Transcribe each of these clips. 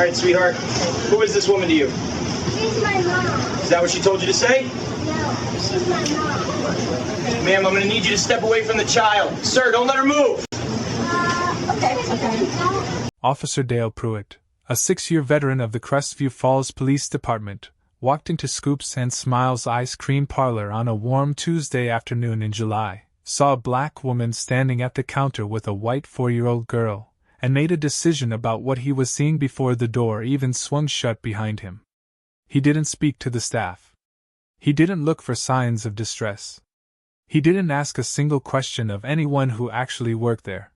right, sweetheart. Who is this woman to you? She's my mom. Is that what she told you to say? No, she's my mom. Ma'am, I'm going to need you to step away from the child. Sir, don't let her move. Okay. Officer Dale Pruitt, a 6-year veteran of the Crestview Falls Police Department, walked into Scoops and Smiles ice cream parlor on a warm Tuesday afternoon in July, saw a black woman standing at the counter with a white 4-year-old girl, and made a decision about what he was seeing before the door even swung shut behind him. He didn't speak to the staff. He didn't look for signs of distress. He didn't ask a single question of anyone who actually worked there.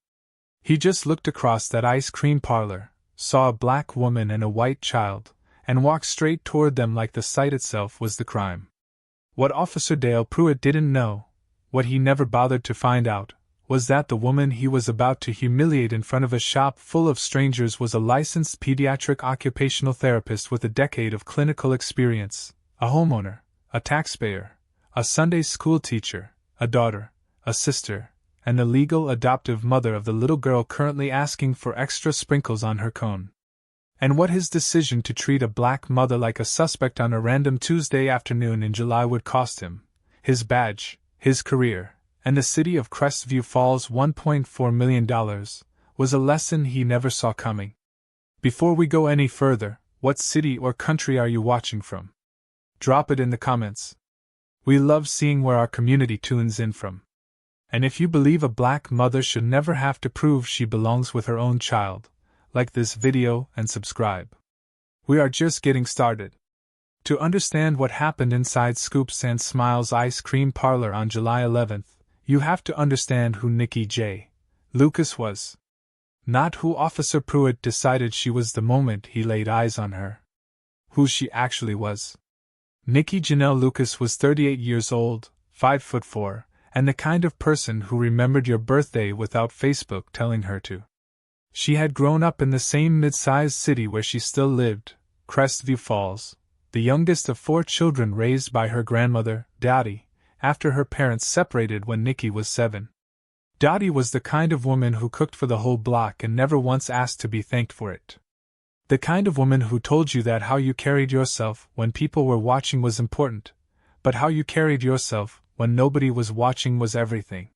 He just looked across that ice cream parlor, saw a black woman and a white child, and walked straight toward them like the sight itself was the crime. What Officer Dale Pruitt didn't know, what he never bothered to find out, was that the woman he was about to humiliate in front of a shop full of strangers was a licensed pediatric occupational therapist with a decade of clinical experience, a homeowner, a taxpayer, a Sunday school teacher, a daughter, a sister, and the legal adoptive mother of the little girl currently asking for extra sprinkles on her cone. And what his decision to treat a black mother like a suspect on a random Tuesday afternoon in July would cost him, his badge, his career, and the city of Crestview Falls $1.4 million, was a lesson he never saw coming. Before we go any further, what city or country are you watching from? Drop it in the comments. We love seeing where our community tunes in from. And if you believe a black mother should never have to prove she belongs with her own child, like this video and subscribe. We are just getting started. To understand what happened inside Scoops and Smiles ice cream parlor on July 11th, you have to understand who Nikki J. Lucas was. Not who Officer Pruitt decided she was the moment he laid eyes on her. Who she actually was. Nikki Janelle Lucas was 38 years old, 5'4", and the kind of person who remembered your birthday without Facebook telling her to. She had grown up in the same mid-sized city where she still lived, Crestview Falls, the youngest of 4 children raised by her grandmother, Dottie, after her parents separated when Nikki was 7. Dottie was the kind of woman who cooked for the whole block and never once asked to be thanked for it. The kind of woman who told you that how you carried yourself when people were watching was important, but how you carried yourself when nobody was watching was everything.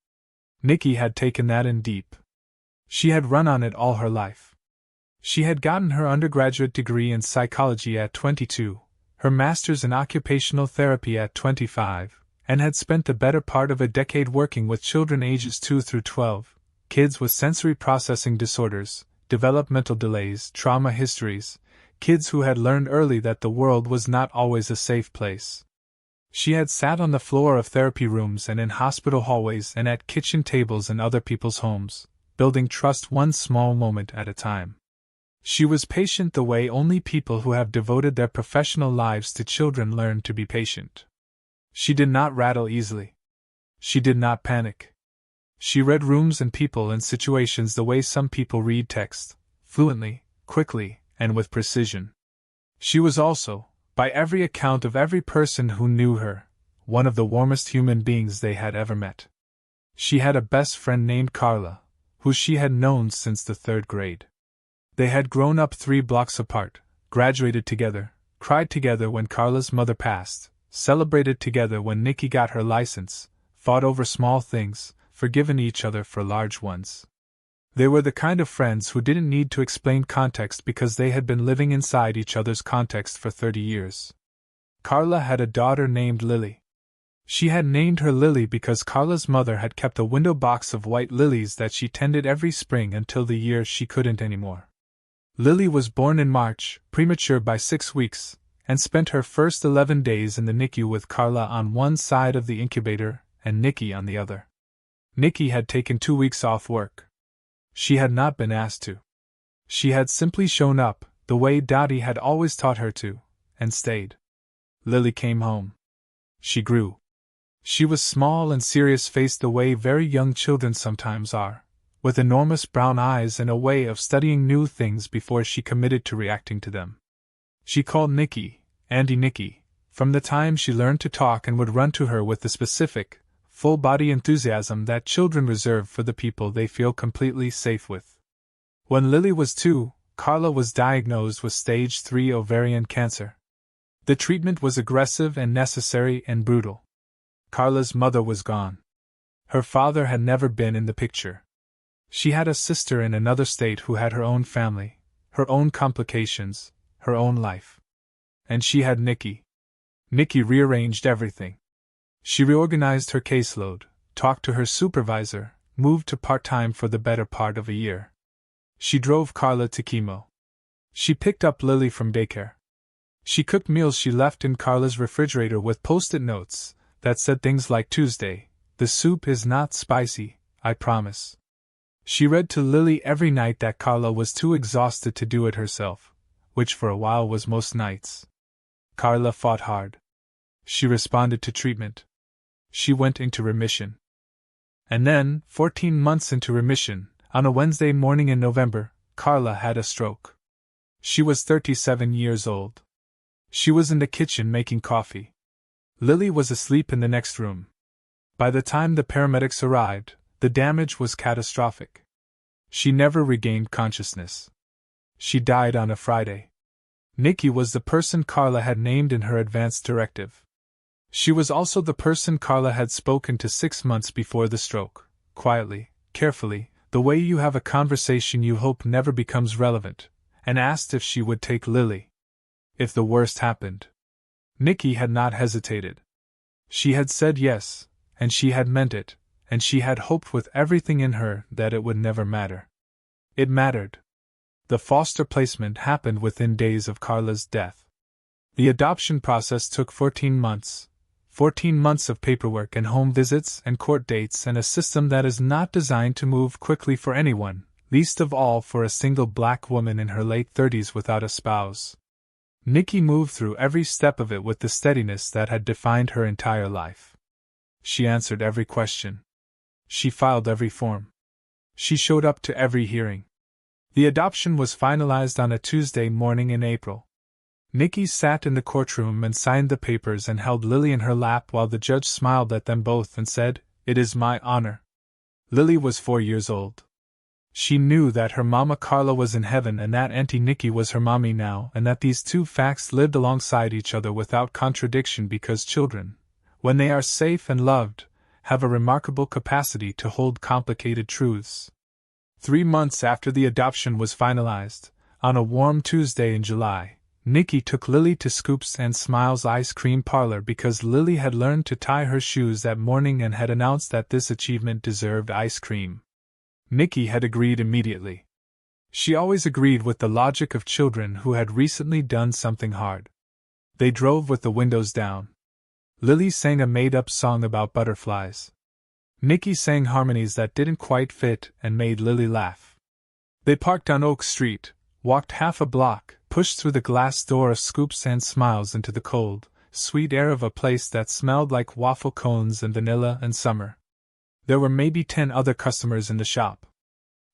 Nikki had taken that in deep. She had run on it all her life. She had gotten her undergraduate degree in psychology at 22, her master's in occupational therapy at 25, and had spent the better part of a decade working with children ages 2 through 12, kids with sensory processing disorders, developmental delays, trauma histories, kids who had learned early that the world was not always a safe place. She had sat on the floor of therapy rooms and in hospital hallways and at kitchen tables in other people's homes, building trust one small moment at a time. She was patient the way only people who have devoted their professional lives to children learn to be patient. She did not rattle easily. She did not panic. She read rooms and people and situations the way some people read text, fluently, quickly, and with precision. She was also, by every account of every person who knew her, one of the warmest human beings they had ever met. She had a best friend named Carla, who she had known since the 3rd grade. They had grown up 3 blocks apart, graduated together, cried together when Carla's mother passed, celebrated together when Nikki got her license, fought over small things, forgiven each other for large ones. They were the kind of friends who didn't need to explain context because they had been living inside each other's context for 30 years. Carla had a daughter named Lily. She had named her Lily because Carla's mother had kept a window box of white lilies that she tended every spring until the year she couldn't anymore. Lily was born in March, premature by 6 weeks, and spent her first 11 days in the NICU with Carla on one side of the incubator and Nikki on the other. Nikki had taken 2 weeks off work. She had not been asked to. She had simply shown up, the way Dottie had always taught her to, and stayed. Lily came home. She grew. She was small and serious-faced the way very young children sometimes are, with enormous brown eyes and a way of studying new things before she committed to reacting to them. She called Nikki, Auntie Nikki, from the time she learned to talk and would run to her with the specific, full-body enthusiasm that children reserve for the people they feel completely safe with. When Lily was 2, Carla was diagnosed with stage 3 ovarian cancer. The treatment was aggressive and necessary and brutal. Carla's mother was gone. Her father had never been in the picture. She had a sister in another state who had her own family, her own complications, her own life. And she had Nikki. Nikki rearranged everything. She reorganized her caseload, talked to her supervisor, moved to part-time for the better part of a year. She drove Carla to chemo. She picked up Lily from daycare. She cooked meals she left in Carla's refrigerator with post-it notes that said things like Tuesday, "The soup is not spicy, I promise." She read to Lily every night that Carla was too exhausted to do it herself, which for a while was most nights. Carla fought hard. She responded to treatment. She went into remission. And then, 14 months into remission, on a Wednesday morning in November, Carla had a stroke. She was 37 years old. She was in the kitchen making coffee. Lily was asleep in the next room. By the time the paramedics arrived, the damage was catastrophic. She never regained consciousness. She died on a Friday. Nikki was the person Carla had named in her advance directive. She was also the person Carla had spoken to 6 months before the stroke, quietly, carefully, the way you have a conversation you hope never becomes relevant, and asked if she would take Lily. If the worst happened. Nikki had not hesitated. She had said yes, and she had meant it, and she had hoped with everything in her that it would never matter. It mattered. The foster placement happened within days of Carla's death. The adoption process took 14 months. 14 months of paperwork and home visits and court dates and a system that is not designed to move quickly for anyone, least of all for a single black woman in her late 30s without a spouse. Nikki moved through every step of it with the steadiness that had defined her entire life. She answered every question. She filed every form. She showed up to every hearing. The adoption was finalized on a Tuesday morning in April. Nikki sat in the courtroom and signed the papers and held Lily in her lap while the judge smiled at them both and said, "It is my honor." Lily was 4 years old. She knew that her mama Carla was in heaven and that Auntie Nikki was her mommy now, and that these two facts lived alongside each other without contradiction because children, when they are safe and loved, have a remarkable capacity to hold complicated truths. 3 months after the adoption was finalized, on a warm Tuesday in July, Nikki took Lily to Scoops and Smiles ice cream parlor because Lily had learned to tie her shoes that morning and had announced that this achievement deserved ice cream. Nikki had agreed immediately. She always agreed with the logic of children who had recently done something hard. They drove with the windows down. Lily sang a made-up song about butterflies. Nikki sang harmonies that didn't quite fit and made Lily laugh. They parked on Oak Street, walked half a block, pushed through the glass door of Scoops and Smiles into the cold, sweet air of a place that smelled like waffle cones and vanilla and summer. There were maybe 10 other customers in the shop.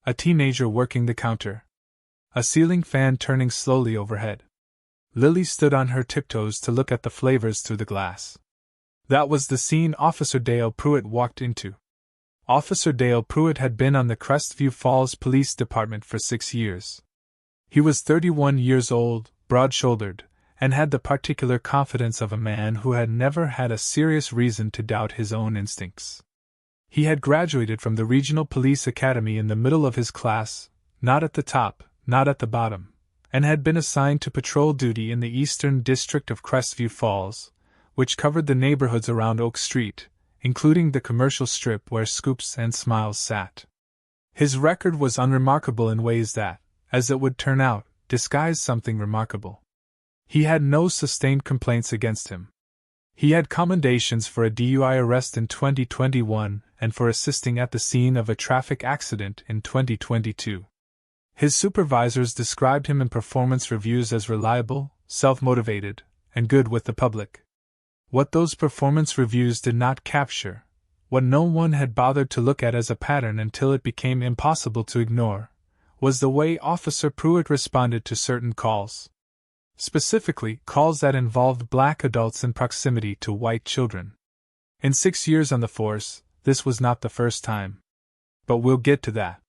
A teenager working the counter. A ceiling fan turning slowly overhead. Lily stood on her tiptoes to look at the flavors through the glass. That was the scene Officer Dale Pruitt walked into. Officer Dale Pruitt had been on the Crestview Falls Police Department for 6 years. He was 31 years old, broad-shouldered, and had the particular confidence of a man who had never had a serious reason to doubt his own instincts. He had graduated from the Regional Police Academy in the middle of his class, not at the top, not at the bottom, and had been assigned to patrol duty in the Eastern District of Crestview Falls, which covered the neighborhoods around Oak Street, including the commercial strip where Scoops and Smiles sat. His record was unremarkable in ways that, as it would turn out, disguised something remarkable. He had no sustained complaints against him. He had commendations for a DUI arrest in 2021 and for assisting at the scene of a traffic accident in 2022. His supervisors described him in performance reviews as reliable, self-motivated, and good with the public. What those performance reviews did not capture, what no one had bothered to look at as a pattern until it became impossible to ignore, was the way Officer Pruitt responded to certain calls. Specifically, calls that involved black adults in proximity to white children. In 6 years on the force, this was not the first time. But we'll get to that.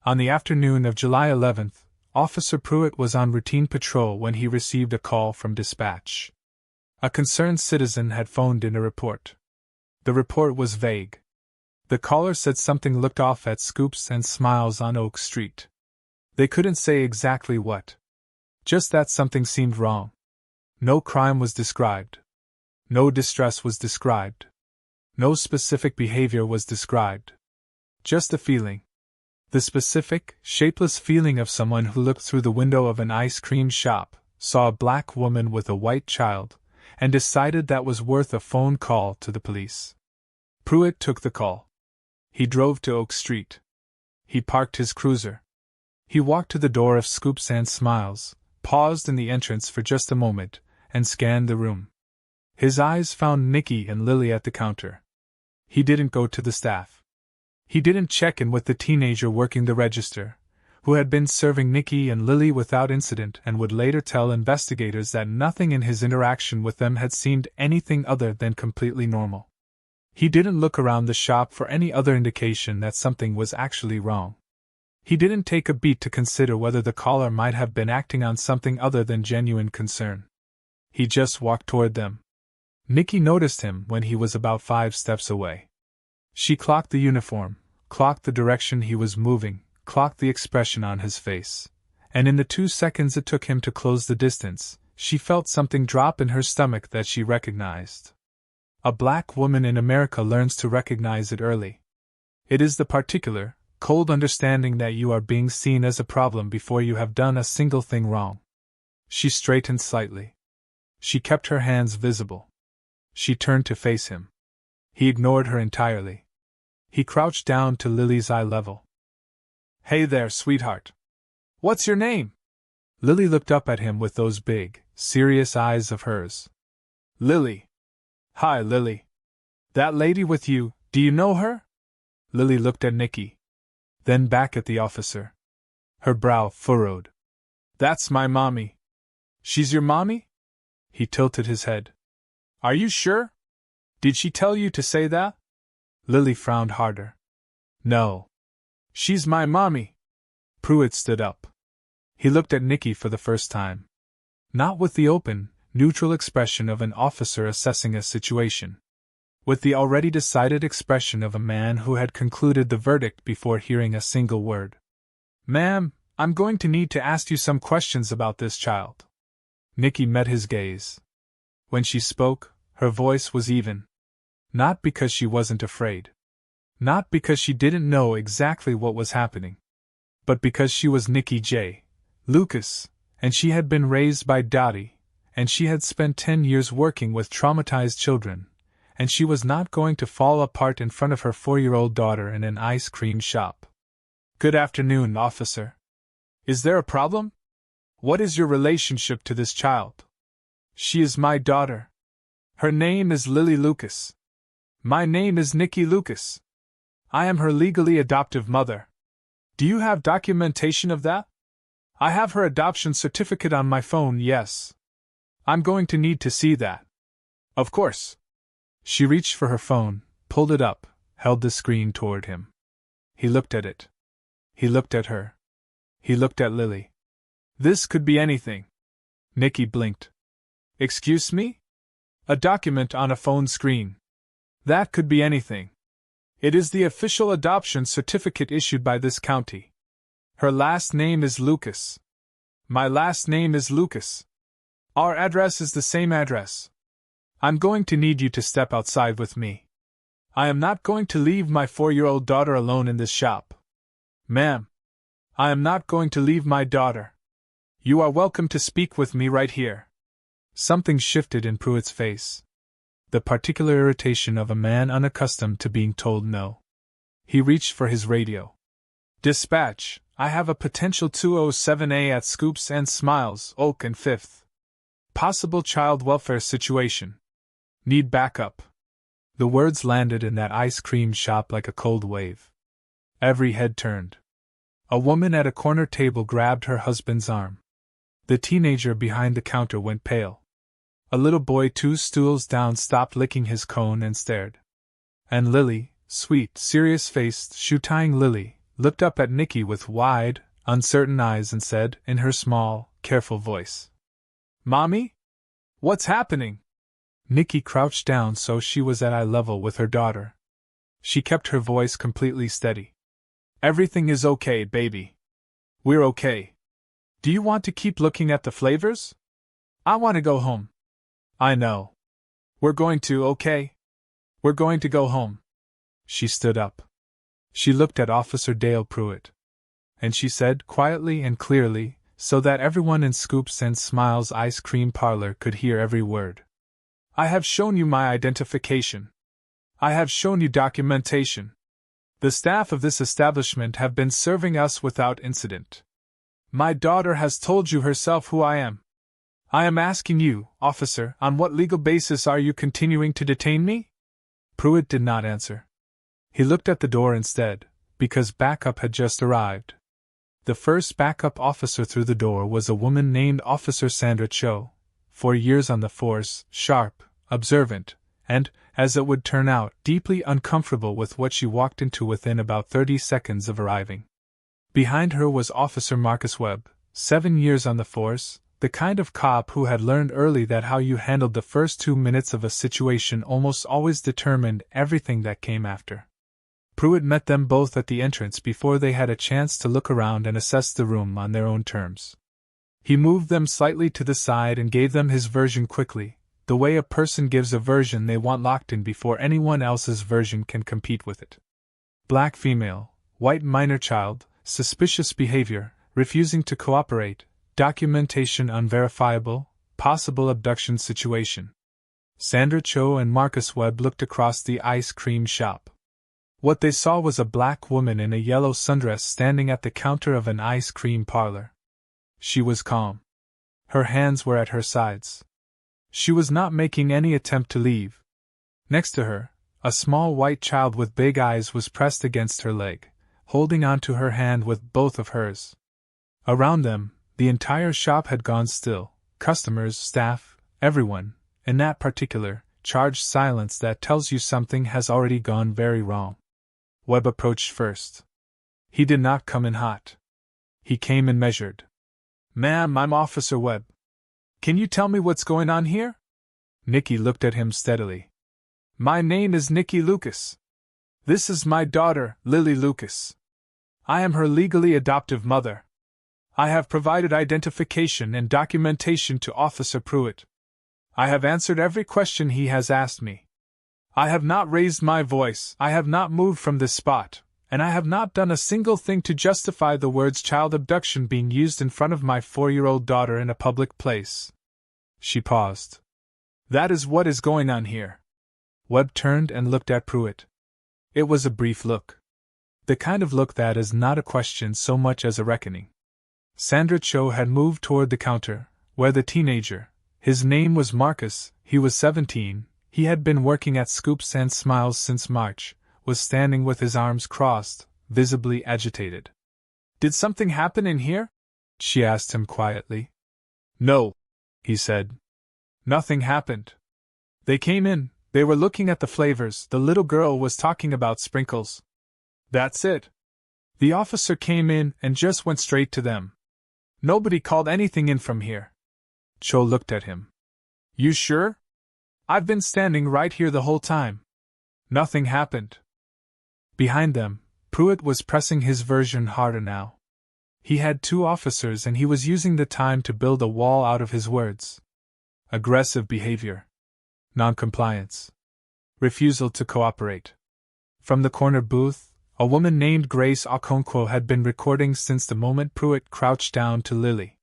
On the afternoon of July 11th, Officer Pruitt was on routine patrol when he received a call from dispatch. A concerned citizen had phoned in a report. The report was vague. The caller said something looked off at Scoops and Smiles on Oak Street. They couldn't say exactly what. Just that something seemed wrong. No crime was described. No distress was described. No specific behavior was described. Just a feeling. The specific, shapeless feeling of someone who looked through the window of an ice cream shop, saw a black woman with a white child, and decided that was worth a phone call to the police. Pruitt took the call. He drove to Oak Street. He parked his cruiser. He walked to the door of Scoops and Smiles, paused in the entrance for just a moment, and scanned the room. His eyes found Nicky and Lily at the counter. He didn't go to the staff. He didn't check in with the teenager working the register, who had been serving Nicky and Lily without incident and would later tell investigators that nothing in his interaction with them had seemed anything other than completely normal. He didn't look around the shop for any other indication that something was actually wrong. He didn't take a beat to consider whether the caller might have been acting on something other than genuine concern. He just walked toward them. Nicky noticed him when he was about 5 steps away. She clocked the uniform, clocked the direction he was moving, clocked the expression on his face, and in the 2 seconds it took him to close the distance, she felt something drop in her stomach that she recognized. A black woman in America learns to recognize it early. It is the particular, cold understanding that you are being seen as a problem before you have done a single thing wrong. She straightened slightly. She kept her hands visible. She turned to face him. He ignored her entirely. He crouched down to Lily's eye level. "Hey there, sweetheart. What's your name?" Lily looked up at him with those big, serious eyes of hers. "Lily. Hi, Lily. That lady with you, do you know her?" Lily looked at Nicky. Then back at the officer. Her brow furrowed. "That's my mommy." "She's your mommy?" He tilted his head. "Are you sure? Did she tell you to say that?" Lily frowned harder. "No. She's my mommy." Pruitt stood up. He looked at Nicky for the first time. Not with the open, neutral expression of an officer assessing a situation. With the already decided expression of a man who had concluded the verdict before hearing a single word. "Ma'am, I'm going to need to ask you some questions about this child." Nicky met his gaze. When she spoke, her voice was even. Not because she wasn't afraid. Not because she didn't know exactly what was happening. But because she was Nicky J. Lucas, and she had been raised by Dottie, and she had spent 10 years working with traumatized children, and she was not going to fall apart in front of her 4-year-old daughter in an ice cream shop. "Good afternoon, officer. Is there a problem? What is your relationship to this child?" "She is my daughter. Her name is Lily Lucas. My name is Nicky Lucas. I am her legally adoptive mother. Do you have documentation of that?" "I have her adoption certificate on my phone, yes. I'm going to need to see that." "Of course." She reached for her phone, pulled it up, held the screen toward him. He looked at it. He looked at her. He looked at Lily. "This could be anything." Nicky blinked. "Excuse me? A document on a phone screen. That could be anything. It is the official adoption certificate issued by this county. Her last name is Lucas. My last name is Lucas. Our address is the same address. I'm going to need you to step outside with me. I am not going to leave my 4-year-old daughter alone in this shop. Ma'am, I am not going to leave my daughter. You are welcome to speak with me right here." Something shifted in Pruitt's face. The particular irritation of a man unaccustomed to being told no. He reached for his radio. "Dispatch, I have a potential 207A at Scoops and Smiles, Oak and 5th. Possible child welfare situation. Need backup." The words landed in that ice cream shop like a cold wave. Every head turned. A woman at a corner table grabbed her husband's arm. The teenager behind the counter went pale. A little boy 2 stools down stopped licking his cone and stared. And Lily, sweet, serious-faced, shoe-tying Lily, looked up at Nicky with wide, uncertain eyes and said, in her small, careful voice, "Mommy? What's happening?" Nikki crouched down so she was at eye level with her daughter. She kept her voice completely steady. "Everything is okay, baby. We're okay. Do you want to keep looking at the flavors? I want to go home." "I know. We're going to, okay? We're going to go home." She stood up. She looked at Officer Dale Pruitt. And she said, quietly and clearly, so that everyone in Scoops and Smiles ice cream parlor could hear every word, "I have shown you my identification. I have shown you documentation. The staff of this establishment have been serving us without incident. My daughter has told you herself who I am. I am asking you, officer, on what legal basis are you continuing to detain me?" Pruitt did not answer. He looked at the door instead, because backup had just arrived. The first backup officer through the door was a woman named Officer Sandra Cho, 4 years on the force, sharp, observant, and, as it would turn out, deeply uncomfortable with what she walked into within about 30 seconds of arriving. Behind her was Officer Marcus Webb, 7 years on the force, the kind of cop who had learned early that how you handled the first 2 minutes of a situation almost always determined everything that came after. Pruitt met them both at the entrance before they had a chance to look around and assess the room on their own terms. He moved them slightly to the side and gave them his version quickly, the way a person gives a version they want locked in before anyone else's version can compete with it. Black female, white minor child, suspicious behavior, refusing to cooperate, documentation unverifiable, possible abduction situation. Sandra Cho and Marcus Webb looked across the ice cream shop. What they saw was a black woman in a yellow sundress standing at the counter of an ice cream parlor. She was calm. Her hands were at her sides. She was not making any attempt to leave. Next to her, a small white child with big eyes was pressed against her leg, holding onto her hand with both of hers. Around them, the entire shop had gone still, customers, staff, everyone, in that particular, charged silence that tells you something has already gone very wrong. Webb approached first. He did not come in hot. He came in measured. "Ma'am, I'm Officer Webb. Can you tell me what's going on here?" Nikki looked at him steadily. "My name is Nikki Lucas. This is my daughter, Lily Lucas. I am her legally adoptive mother. I have provided identification and documentation to Officer Pruitt. I have answered every question he has asked me. I have not raised my voice, I have not moved from this spot, and I have not done a single thing to justify the words child abduction being used in front of my 4-year-old daughter in a public place." She paused. "That is what is going on here." Webb turned and looked at Pruitt. It was a brief look. The kind of look that is not a question so much as a reckoning. Sandra Cho had moved toward the counter, where the teenager, his name was Marcus, he was 17, he had been working at Scoops and Smiles since March, was standing with his arms crossed, visibly agitated. "Did something happen in here?" she asked him quietly. "No," he said. "Nothing happened. They came in, they were looking at the flavors, the little girl was talking about sprinkles. That's it. The officer came in and just went straight to them. Nobody called anything in from here." Cho looked at him. "You sure? I've been standing right here the whole time. Nothing happened." Behind them, Pruitt was pressing his version harder now. He had 2 officers and he was using the time to build a wall out of his words. Aggressive behavior. Noncompliance. Refusal to cooperate. From the corner booth, a woman named Grace Okonkwo had been recording since the moment Pruitt crouched down to Lily.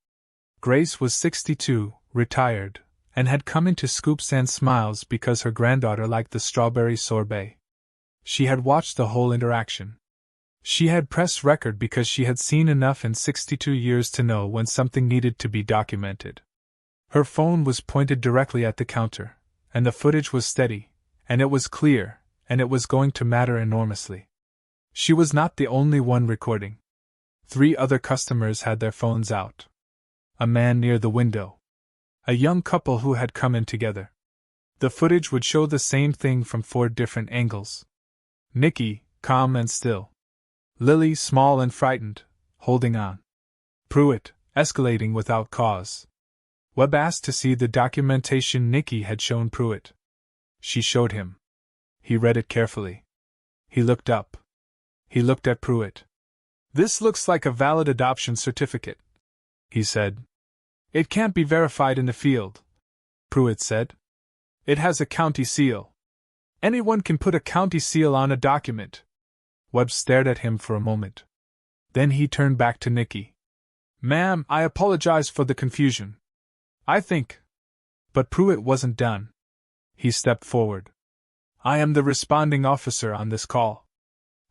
Grace was 62, retired, and had come into Scoops and Smiles because her granddaughter liked the strawberry sorbet. She had watched the whole interaction. She had pressed record because she had seen enough in 62 years to know when something needed to be documented. Her phone was pointed directly at the counter, and the footage was steady, and it was clear, and it was going to matter enormously. She was not the only one recording. 3 other customers had their phones out. A man near the window. A young couple who had come in together. The footage would show the same thing from 4 different angles. Nikki, calm and still. Lily, small and frightened, holding on. Pruitt, escalating without cause. Webb asked to see the documentation Nikki had shown Pruitt. She showed him. He read it carefully. He looked up. He looked at Pruitt. "This looks like a valid adoption certificate," he said. "It can't be verified in the field," Pruitt said. "It has a county seal. Anyone can put a county seal on a document." Webb stared at him for a moment. Then he turned back to Nikki. "Ma'am, I apologize for the confusion. I think—" But Pruitt wasn't done. He stepped forward. "I am the responding officer on this call.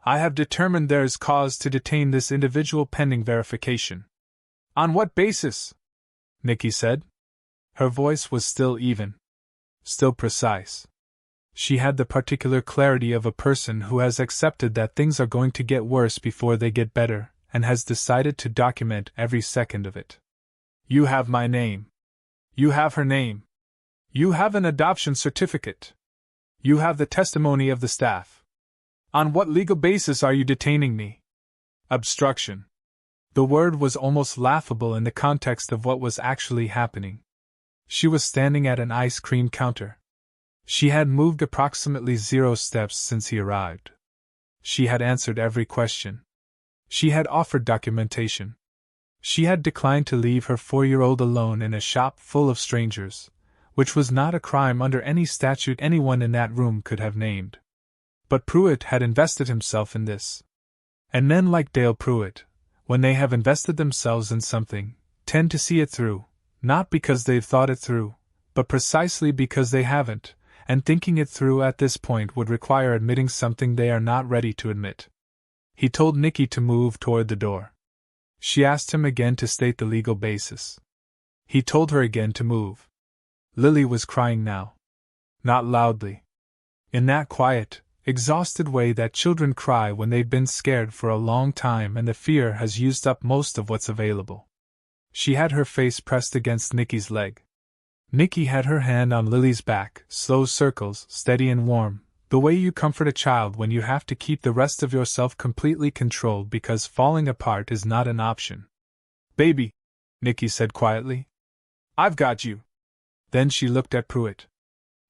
I have determined there is cause to detain this individual pending verification." "On what basis?" Nikki said. Her voice was still even. Still precise. She had the particular clarity of a person who has accepted that things are going to get worse before they get better, and has decided to document every second of it. "You have my name. You have her name. You have an adoption certificate. You have the testimony of the staff. On what legal basis are you detaining me?" Obstruction. The word was almost laughable in the context of what was actually happening. She was standing at an ice cream counter. She had moved approximately 0 steps since he arrived. She had answered every question. She had offered documentation. She had declined to leave her 4-year-old alone in a shop full of strangers, which was not a crime under any statute anyone in that room could have named. But Pruitt had invested himself in this. And men like Dale Pruitt, when they have invested themselves in something, tend to see it through, not because they've thought it through, but precisely because they haven't, and thinking it through at this point would require admitting something they are not ready to admit. He told Nikki to move toward the door. She asked him again to state the legal basis. He told her again to move. Lily was crying now. Not loudly. In that quiet, exhausted way that children cry when they've been scared for a long time and the fear has used up most of what's available. She had her face pressed against Nikki's leg. Nikki had her hand on Lily's back, slow circles, steady and warm, the way you comfort a child when you have to keep the rest of yourself completely controlled because falling apart is not an option. "Baby," Nikki said quietly. "I've got you." Then she looked at Pruitt.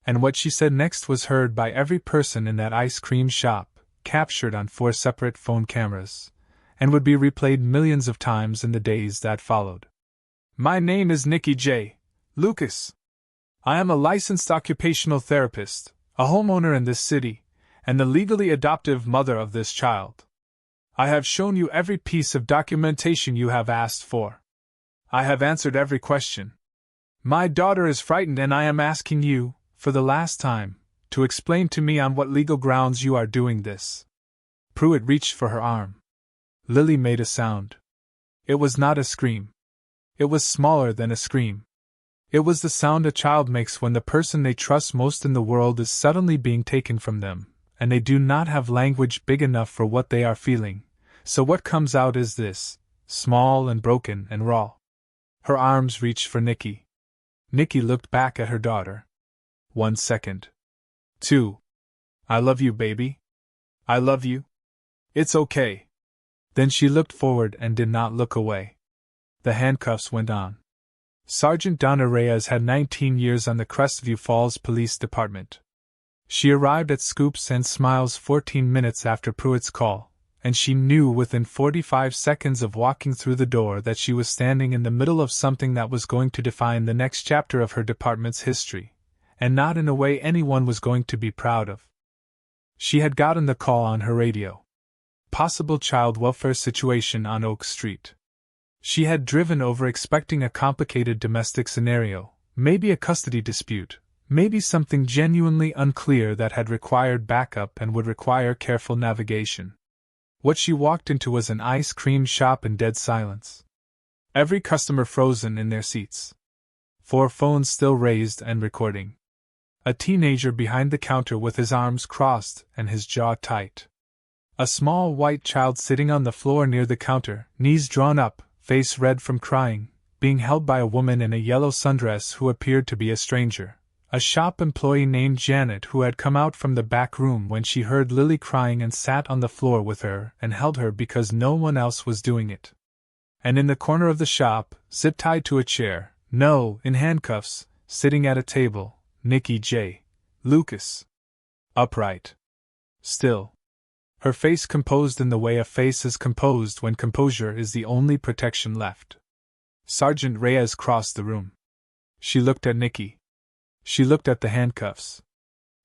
And what she said next was heard by every person in that ice cream shop, captured on 4 separate phone cameras, and would be replayed millions of times in the days that followed. "My name is Nikki J. Lucas. I am a licensed occupational therapist, a homeowner in this city, and the legally adoptive mother of this child. I have shown you every piece of documentation you have asked for. I have answered every question. My daughter is frightened and I am asking you, for the last time, to explain to me on what legal grounds you are doing this." Pruitt reached for her arm. Lily made a sound. It was not a scream. It was smaller than a scream. It was the sound a child makes when the person they trust most in the world is suddenly being taken from them, and they do not have language big enough for what they are feeling, so what comes out is this, small and broken and raw. Her arms reached for Nikki. Nikki looked back at her daughter. 1 second. 2. "I love you, baby. I love you. It's okay." Then she looked forward and did not look away. The handcuffs went on. Sergeant Donna Reyes had 19 years on the Crestview Falls Police Department. She arrived at Scoops and Smiles 14 minutes after Pruitt's call, and she knew within 45 seconds of walking through the door that she was standing in the middle of something that was going to define the next chapter of her department's history, and not in a way anyone was going to be proud of. She had gotten the call on her radio. Possible child welfare situation on Oak Street. She had driven over expecting a complicated domestic scenario, maybe a custody dispute, maybe something genuinely unclear that had required backup and would require careful navigation. What she walked into was an ice cream shop in dead silence. Every customer frozen in their seats. 4 phones still raised and recording. A teenager behind the counter with his arms crossed and his jaw tight. A small white child sitting on the floor near the counter, knees drawn up, face red from crying, being held by a woman in a yellow sundress who appeared to be a stranger. A shop employee named Janet who had come out from the back room when she heard Lily crying and sat on the floor with her and held her because no one else was doing it. And in the corner of the shop, zip-tied to a chair, no, in handcuffs, sitting at a table, Nikki J. Lucas. Upright. Still. Her face composed in the way a face is composed when composure is the only protection left. Sergeant Reyes crossed the room. She looked at Nikki. She looked at the handcuffs.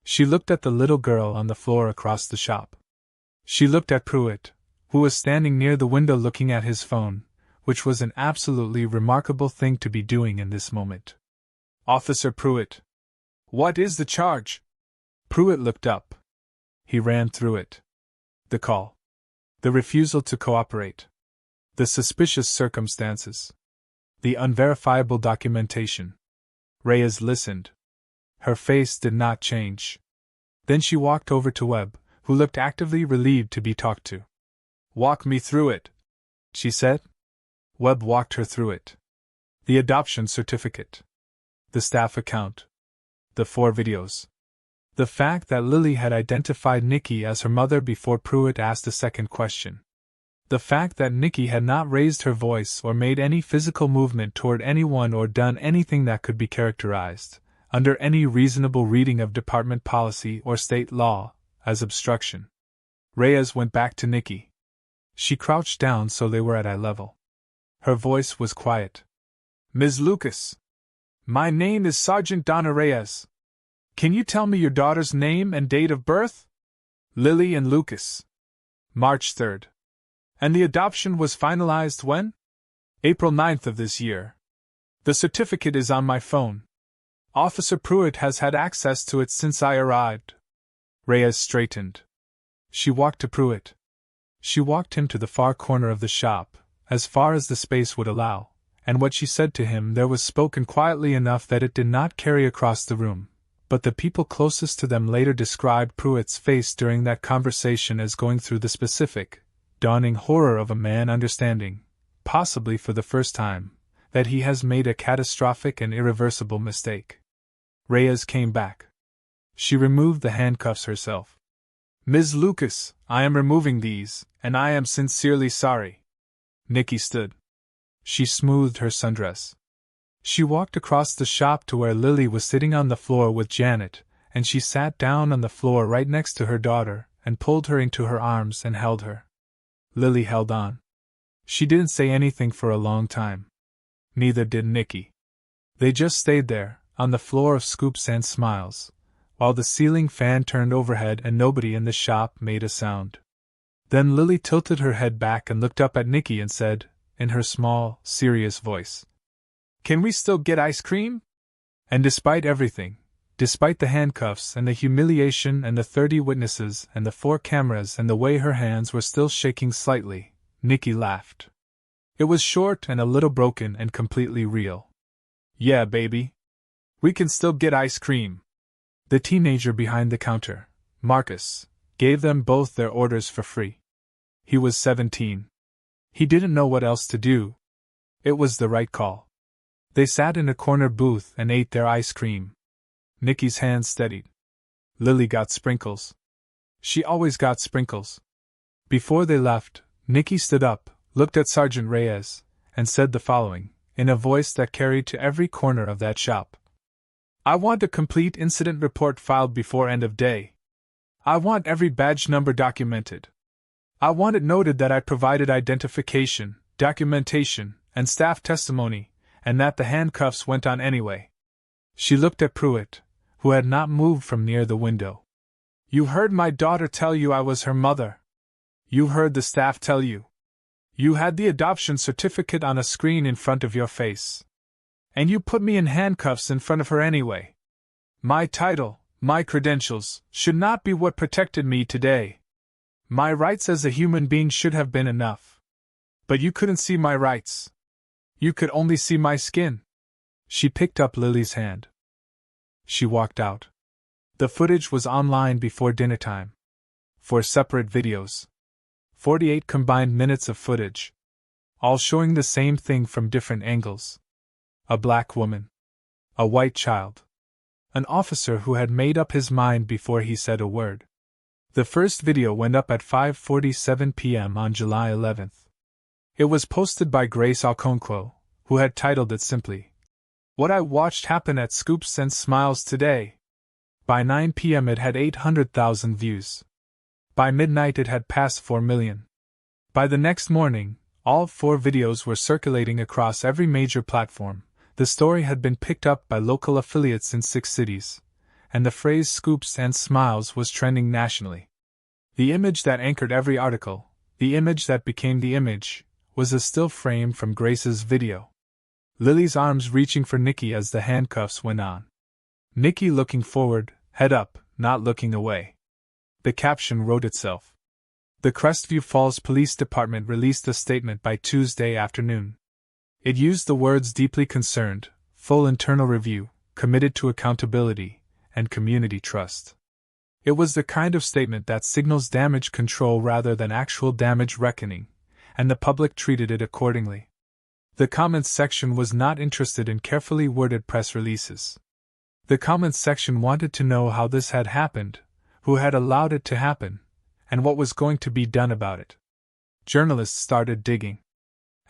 She looked at the little girl on the floor across the shop. She looked at Pruitt, who was standing near the window looking at his phone, which was an absolutely remarkable thing to be doing in this moment. Officer Pruitt. What is the charge? Pruitt looked up. He ran through it. The call. The refusal to cooperate. The suspicious circumstances. The unverifiable documentation. Reyes listened. Her face did not change. Then she walked over to Webb, who looked actively relieved to be talked to. Walk me through it, she said. Webb walked her through it. The adoption certificate. The staff account. The 4 videos. The fact that Lily had identified Nikki as her mother before Pruitt asked a second question. The fact that Nikki had not raised her voice or made any physical movement toward anyone or done anything that could be characterized, under any reasonable reading of department policy or state law, as obstruction. Reyes went back to Nikki. She crouched down so they were at eye level. Her voice was quiet. Ms. Lucas. My name is Sergeant Donna Reyes. Can you tell me your daughter's name and date of birth? Lily and Lucas. March 3rd. And the adoption was finalized when? April 9th of this year. The certificate is on my phone. Officer Pruitt has had access to it since I arrived. Reyes straightened. She walked to Pruitt. She walked him to the far corner of the shop, as far as the space would allow, and what she said to him there was spoken quietly enough that it did not carry across the room, but the people closest to them later described Pruitt's face during that conversation as going through the specific, dawning horror of a man understanding, possibly for the first time, that he has made a catastrophic and irreversible mistake. Reyes came back. She removed the handcuffs herself. Ms. Lucas, I am removing these, and I am sincerely sorry. Nikki stood. She smoothed her sundress. She walked across the shop to where Lily was sitting on the floor with Janet, and she sat down on the floor right next to her daughter, and pulled her into her arms and held her. Lily held on. She didn't say anything for a long time. Neither did Nikki. They just stayed there, on the floor of scoops and smiles, while the ceiling fan turned overhead and nobody in the shop made a sound. Then Lily tilted her head back and looked up at Nikki and said, in her small, serious voice, Can we still get ice cream? And despite everything, despite the handcuffs and the humiliation and the 30 witnesses and the 4 cameras and the way her hands were still shaking slightly, Nikki laughed. It was short and a little broken and completely real. Yeah, baby. We can still get ice cream. The teenager behind the counter, Marcus, gave them both their orders for free. He was 17. He didn't know what else to do. It was the right call. They sat in a corner booth and ate their ice cream. Nikki's hands steadied. Lily got sprinkles. She always got sprinkles. Before they left, Nikki stood up, looked at Sergeant Reyes, and said the following, in a voice that carried to every corner of that shop. I want a complete incident report filed before end of day. I want every badge number documented. I want it noted that I provided identification, documentation, and staff testimony, and that the handcuffs went on anyway. She looked at Pruitt, who had not moved from near the window. You heard my daughter tell you I was her mother. You heard the staff tell you. You had the adoption certificate on a screen in front of your face. And you put me in handcuffs in front of her anyway. My title, my credentials, should not be what protected me today. My rights as a human being should have been enough. But you couldn't see my rights. You could only see my skin. She picked up Lily's hand. She walked out. The footage was online before dinner time. 4 separate videos. 48 combined minutes of footage. All showing the same thing from different angles. A black woman. A white child. An officer who had made up his mind before he said a word. The first video went up at 5:47 p.m. on July 11th. It was posted by Grace Okonkwo, who had titled it simply, "What I Watched Happen at Scoops and Smiles Today." By 9 p.m. it had 800,000 views. By midnight it had passed 4 million. By the next morning, all 4 videos were circulating across every major platform. The story had been picked up by local affiliates in 6 cities, and the phrase "Scoops and Smiles" was trending nationally. The image that anchored every article, the image that became the image, was a still frame from Grace's video. Lily's arms reaching for Nikki as the handcuffs went on. Nikki looking forward, head up, not looking away. The caption wrote itself. The Crestview Falls Police Department released a statement by Tuesday afternoon. It used the words "deeply concerned, full internal review, committed to accountability, and community trust." It was the kind of statement that signals damage control rather than actual damage reckoning, and the public treated it accordingly. The comments section was not interested in carefully worded press releases. The comments section wanted to know how this had happened, who had allowed it to happen, and what was going to be done about it. Journalists started digging.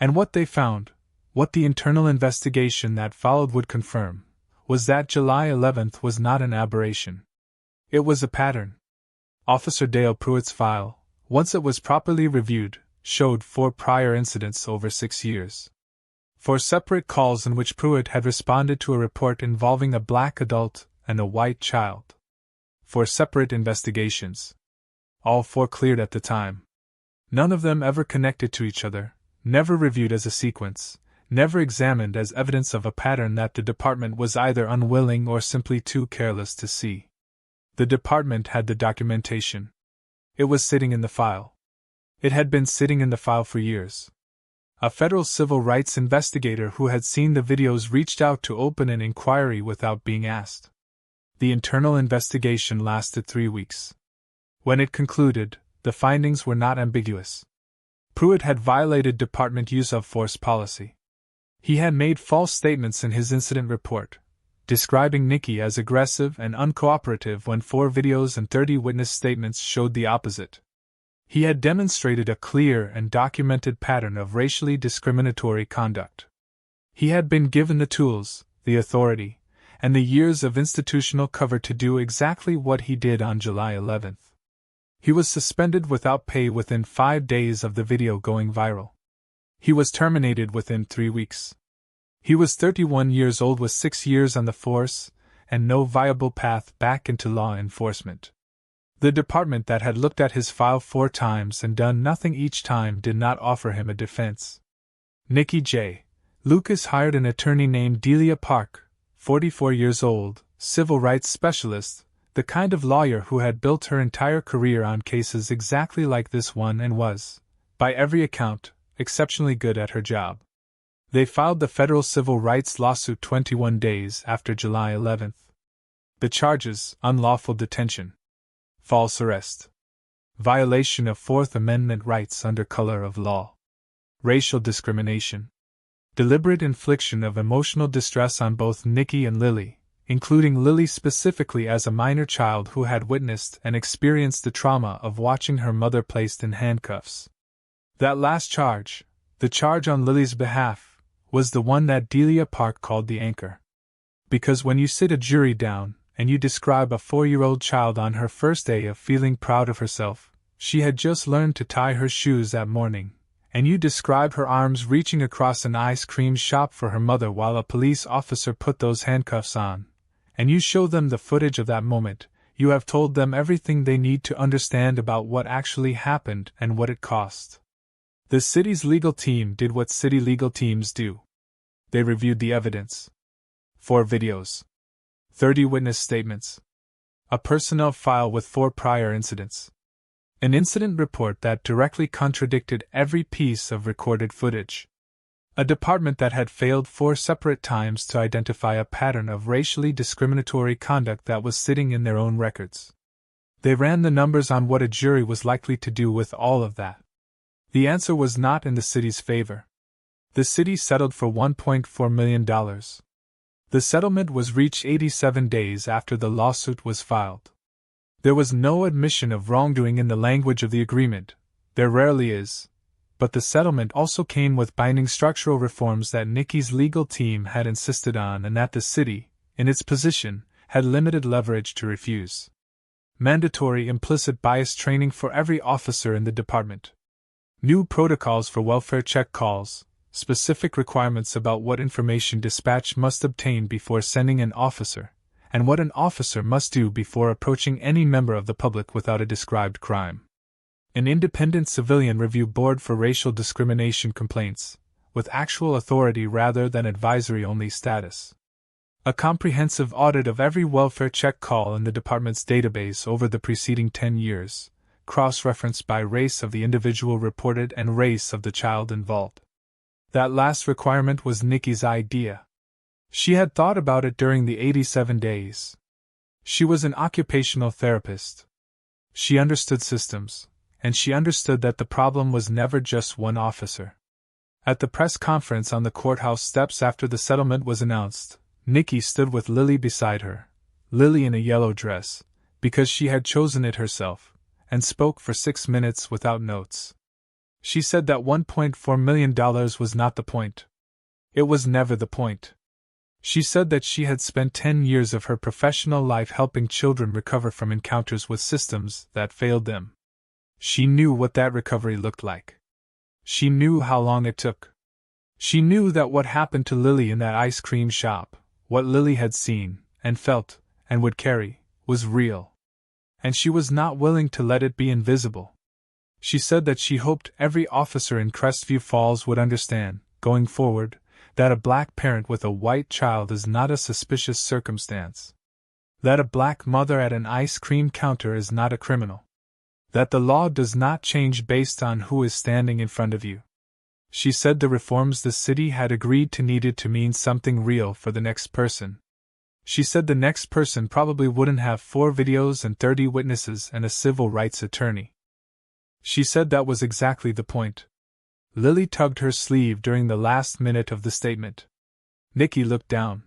And what they found, what the internal investigation that followed would confirm, was that July 11th was not an aberration. It was a pattern. Officer Dale Pruitt's file, once it was properly reviewed, showed 4 prior incidents over 6 years. 4 separate calls in which Pruitt had responded to a report involving a black adult and a white child. 4 separate investigations. All 4 cleared at the time. None of them ever connected to each other, never reviewed as a sequence, never examined as evidence of a pattern that the department was either unwilling or simply too careless to see. The department had the documentation. It was sitting in the file. It had been sitting in the file for years. A federal civil rights investigator who had seen the videos reached out to open an inquiry without being asked. The internal investigation lasted 3 weeks. When it concluded, the findings were not ambiguous. Pruitt had violated department use of force policy. He had made false statements in his incident report, describing Nikki as aggressive and uncooperative when 4 videos and 30 witness statements showed the opposite. He had demonstrated a clear and documented pattern of racially discriminatory conduct. He had been given the tools, the authority, and the years of institutional cover to do exactly what he did on July 11th. He was suspended without pay within 5 days of the video going viral. He was terminated within 3 weeks. He was 31 years old with 6 years on the force, and no viable path back into law enforcement. The department that had looked at his file 4 times and done nothing each time did not offer him a defense. Nikki J. Lucas hired an attorney named Delia Park, 44 years old, civil rights specialist, the kind of lawyer who had built her entire career on cases exactly like this one and was, by every account, exceptionally good at her job. They filed the federal civil rights lawsuit 21 days after July 11th. The charges: unlawful detention, false arrest, violation of Fourth Amendment rights under color of law, racial discrimination, deliberate infliction of emotional distress on both Nikki and Lily, including Lily specifically as a minor child who had witnessed and experienced the trauma of watching her mother placed in handcuffs. That last charge, the charge on Lily's behalf, was the one that Delia Park called the anchor. Because when you sit a jury down, and you describe a 4-year-old child on her first day of feeling proud of herself, she had just learned to tie her shoes that morning, and you describe her arms reaching across an ice cream shop for her mother while a police officer put those handcuffs on, and you show them the footage of that moment, you have told them everything they need to understand about what actually happened and what it cost. The city's legal team did what city legal teams do. They reviewed the evidence. 4 videos. 30 witness statements. A personnel file with 4 prior incidents. An incident report that directly contradicted every piece of recorded footage. A department that had failed 4 separate times to identify a pattern of racially discriminatory conduct that was sitting in their own records. They ran the numbers on what a jury was likely to do with all of that. The answer was not in the city's favor. The city settled for $1.4 million. The settlement was reached 87 days after the lawsuit was filed. There was no admission of wrongdoing in the language of the agreement. There rarely is. but the settlement also came with binding structural reforms that Nikki's legal team had insisted on and that the city, in its position, had limited leverage to refuse. Mandatory implicit bias training for every officer in the department. New protocols for welfare check calls, specific requirements about what information dispatch must obtain before sending an officer, and what an officer must do before approaching any member of the public without a described crime. An independent civilian review board for racial discrimination complaints, with actual authority rather than advisory-only status. A comprehensive audit of every welfare check call in the department's database over the preceding 10 years, cross-referenced by race of the individual reported and race of the child involved. That last requirement was Nikki's idea. She had thought about it during the 87 days. She was an occupational therapist. She understood systems, and she understood that the problem was never just one officer. At the press conference on the courthouse steps after the settlement was announced, Nikki stood with Lily beside her, Lily in a yellow dress, because she had chosen it herself, and spoke for 6 minutes without notes. She said that $1.4 million was not the point. It was never the point. She said that she had spent 10 years of her professional life helping children recover from encounters with systems that failed them. She knew what that recovery looked like. She knew how long it took. She knew that what happened to Lily in that ice cream shop, what Lily had seen, and felt, and would carry, was real. And she was not willing to let it be invisible. She said that she hoped every officer in Crestview Falls would understand, going forward, that a black parent with a white child is not a suspicious circumstance. That a black mother at an ice cream counter is not a criminal. That the law does not change based on who is standing in front of you. She said the reforms the city had agreed to needed to mean something real for the next person. She said the next person probably wouldn't have 4 videos and 30 witnesses and a civil rights attorney. She said that was exactly the point. Lily tugged her sleeve during the last minute of the statement. Nikki looked down.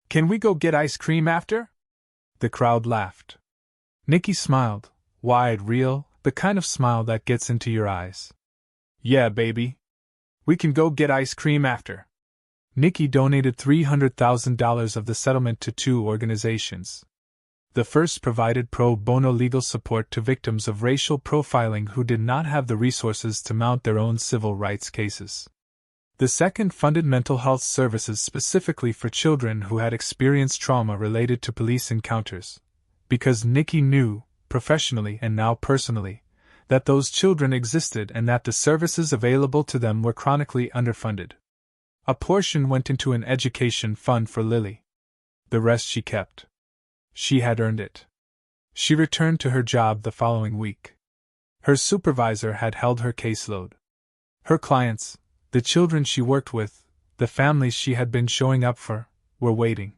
"Can we go get ice cream after?" The crowd laughed. Nikki smiled, wide, real, the kind of smile that gets into your eyes. "Yeah, baby. We can go get ice cream after." Nikki donated $300,000 of the settlement to 2 organizations. The first provided pro bono legal support to victims of racial profiling who did not have the resources to mount their own civil rights cases. The second funded mental health services specifically for children who had experienced trauma related to police encounters, because Nikki knew, professionally and now personally, that those children existed and that the services available to them were chronically underfunded. A portion went into an education fund for Lily. The rest she kept. She had earned it. She returned to her job the following week. Her supervisor had held her caseload. Her clients, the children she worked with, the families she had been showing up for, were waiting.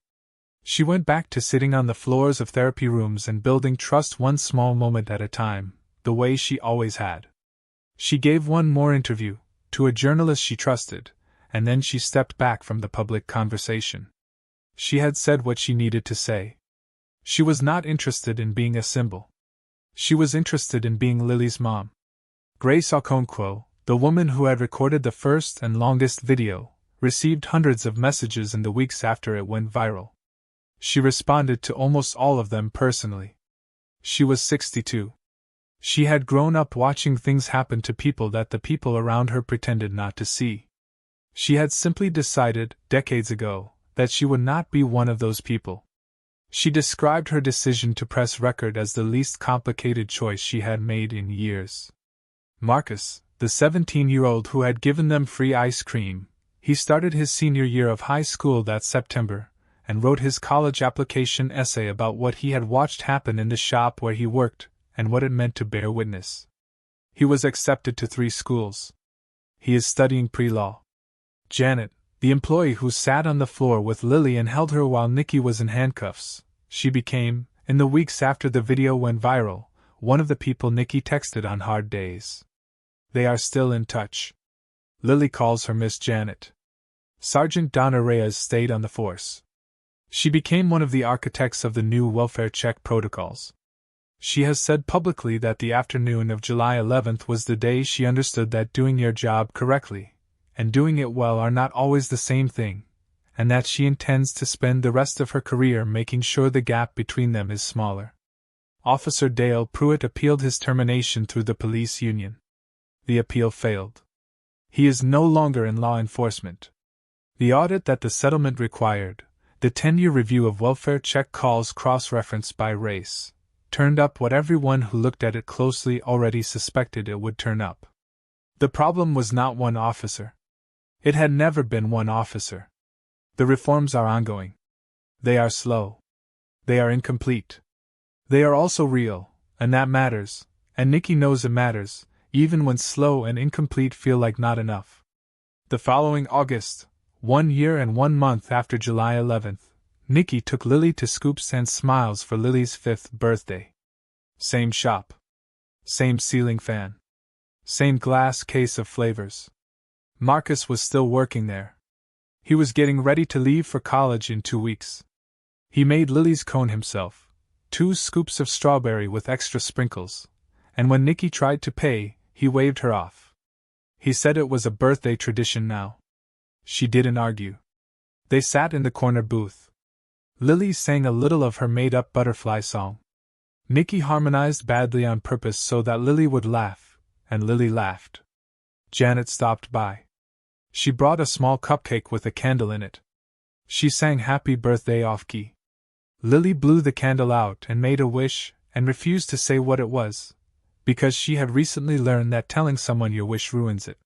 She went back to sitting on the floors of therapy rooms and building trust one small moment at a time, the way she always had. She gave one more interview, to a journalist she trusted, and then she stepped back from the public conversation. She had said what she needed to say. She was not interested in being a symbol. She was interested in being Lily's mom. Grace Okonkwo, the woman who had recorded the first and longest video, received hundreds of messages in the weeks after it went viral. She responded to almost all of them personally. She was 62. She had grown up watching things happen to people that the people around her pretended not to see. She had simply decided, decades ago, that she would not be one of those people. She described her decision to press record as the least complicated choice she had made in years. Marcus, the 17-year-old who had given them free ice cream, he started his senior year of high school that September, and wrote his college application essay about what he had watched happen in the shop where he worked, and what it meant to bear witness. He was accepted to 3 schools. He is studying pre-law. Janet, the employee who sat on the floor with Lily and held her while Nikki was in handcuffs, she became, in the weeks after the video went viral, one of the people Nikki texted on hard days. They are still in touch. Lily calls her Miss Janet. Sergeant Donna Reyes stayed on the force. She became one of the architects of the new welfare check protocols. She has said publicly that the afternoon of July 11th was the day she understood that doing your job correctly and doing it well are not always the same thing, and that she intends to spend the rest of her career making sure the gap between them is smaller. Officer Dale Pruitt appealed his termination through the police union. The appeal failed. He is no longer in law enforcement. The audit that the settlement required, the 10-year review of welfare check calls cross-referenced by race, turned up what everyone who looked at it closely already suspected it would turn up. The problem was not one officer. It had never been one officer. The reforms are ongoing. They are slow. They are incomplete. They are also real, and that matters, and Nikki knows it matters, even when slow and incomplete feel like not enough. The following August, 1 year and 1 month after July 11th, Nikki took Lily to Scoops and Smiles for Lily's 5th birthday. Same shop. Same ceiling fan. Same glass case of flavors. Marcus was still working there. He was getting ready to leave for college in 2 weeks. He made Lily's cone himself, 2 scoops of strawberry with extra sprinkles, and when Nikki tried to pay, he waved her off. He said it was a birthday tradition now. She didn't argue. They sat in the corner booth. Lily sang a little of her made-up butterfly song. Nikki harmonized badly on purpose so that Lily would laugh, and Lily laughed. Janet stopped by. She brought a small cupcake with a candle in it. She sang Happy Birthday off-key. Lily blew the candle out and made a wish, and refused to say what it was, because she had recently learned that telling someone your wish ruins it.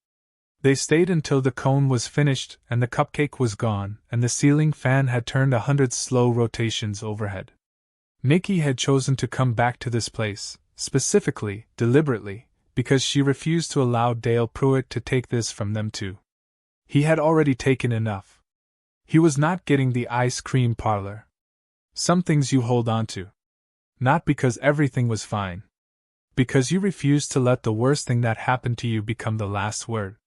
They stayed until the cone was finished and the cupcake was gone and the ceiling fan had turned 100 slow rotations overhead. Nikki had chosen to come back to this place, specifically, deliberately, because she refused to allow Dale Pruitt to take this from them too. He had already taken enough. He was not getting the ice cream parlor. Some things you hold on to. Not because everything was fine. Because you refused to let the worst thing that happened to you become the last word.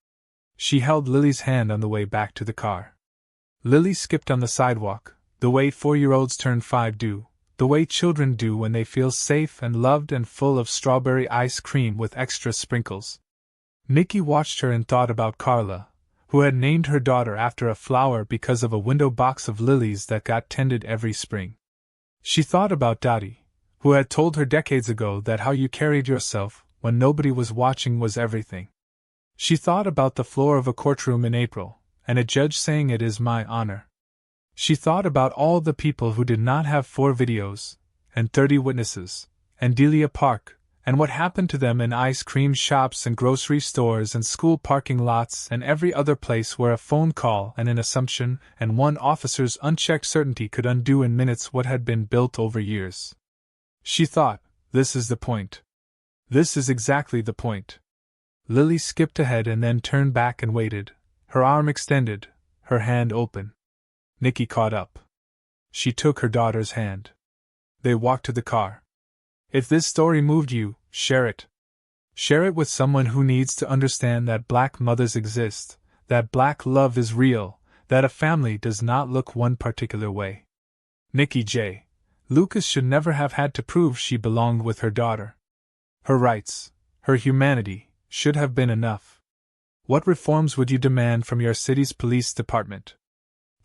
She held Lily's hand on the way back to the car. Lily skipped on the sidewalk, the way 4-year-olds turn 5 do, the way children do when they feel safe and loved and full of strawberry ice cream with extra sprinkles. Nikki watched her and thought about Carla, who had named her daughter after a flower because of a window box of lilies that got tended every spring. She thought about Dottie, who had told her decades ago that how you carried yourself when nobody was watching was everything. She thought about the floor of a courtroom in April, and a judge saying it is my honor. She thought about all the people who did not have 4 videos, and 30 witnesses, and Delia Park, and what happened to them in ice cream shops and grocery stores and school parking lots and every other place where a phone call and an assumption and one officer's unchecked certainty could undo in minutes what had been built over years. She thought, this is the point. This is exactly the point. Lily skipped ahead and then turned back and waited, her arm extended, her hand open. Nikki caught up. She took her daughter's hand. They walked to the car. If this story moved you, share it. Share it with someone who needs to understand that black mothers exist, that black love is real, that a family does not look one particular way. Nikki J. Lucas should never have had to prove she belonged with her daughter. Her rights, her humanity, should have been enough. What reforms would you demand from your city's police department?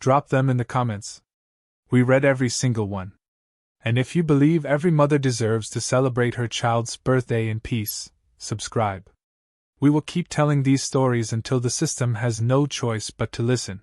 Drop them in the comments. We read every single one. And if you believe every mother deserves to celebrate her child's birthday in peace, subscribe. We will keep telling these stories until the system has no choice but to listen.